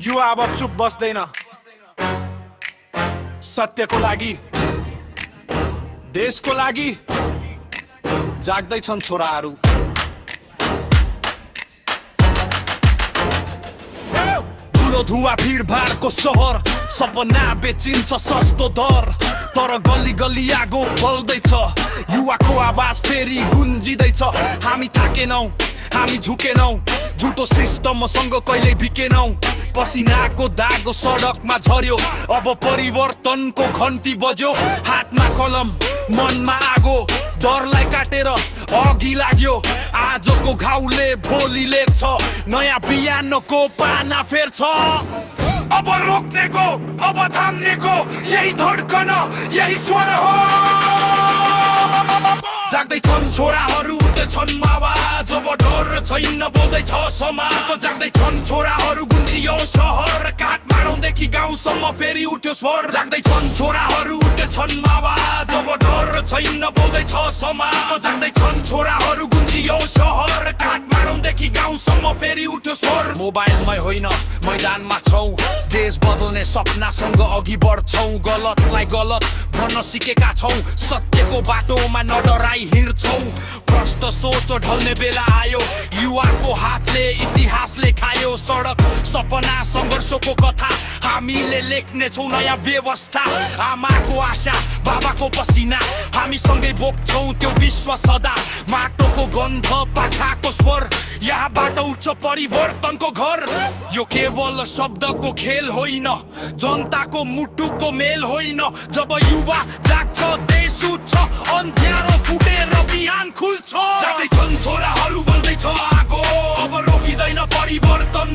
युवा अब चुप बस्दैन सत्यको लागि देशको लागि जाग्दैछन् छोराहरू ठुलो धुवा भिडभाडको सहर सपना बेचिन्छ सस्तो दर तर गल्ली गल्ली आगो बल्दैछ युवाको आवाज फेरि गुन्जिँदैछ हामी थाकेनौ हामी झुकेनौ झुटो सिस्टमसँग कहिल्यै बिकेनौ पसिनाको दागो सडकमा झर्यो अब परिवर्तनको घन्टी बज्यो हातमा कलम मनमा आगो डरलाई काटेर अघि लाग्यो आजको घाउले भोलि लेख्छ नयाँ बिहानको पाना फेर्छ अब रोक्नेको अब थाम्नेको यही धड्कन यही स्वर हो जाग्दैछन् छोराहरू उठ्दैछन् आवाज अब डर छैन बोल्दैछ समाज जाग्दैछन् छोराहरू गुन्जियो सहर काठमाडौँदेखि गाउँसम्म फेरि उठ्यो स्वर जाग्दैछन् छोराहरू उठ्दैछन् आवाज अब डर छैन बोल्दैछ समाज जाग्दैछन् छोराहरू गुन्जियो सहर काठमाडौँदेखि गाउँसम्म फेरि उठ्यो स्वर मोबाइलमै होइन मैदानमा छौ देश बदल्ने सपनासँग अघि बढ्छौ गलतलाई गलत भन्न सिकेका छौ सत्यको बाटोमा नडराई हिँड्छौ प्रष्ट सोच ढल्ने बेला आयो युवाको हातले इतिहास लेखायो सडक सपना सङ्घर्षको कथा हामीले लेख्ने छौ नयाँ व्यवस्था आमाको आशा बाबाको पसिना हामी सँगै बोक्छौ त्यो विश्व सदा माटोको गन्ध पाखाको स्वर यहाँबाट उठ्छ परिवर्तनको घर यो केवल शब्दको खेल होइन जनताको मुटुको मेल होइन जब युवा जाग्छ देश उठ्छ अन्ध्यारो फुटेर बिहान खुल्छ जाग्दैछन् छोराहरू बल्दैछ आगो अब रोकिँदैन परिवर्तन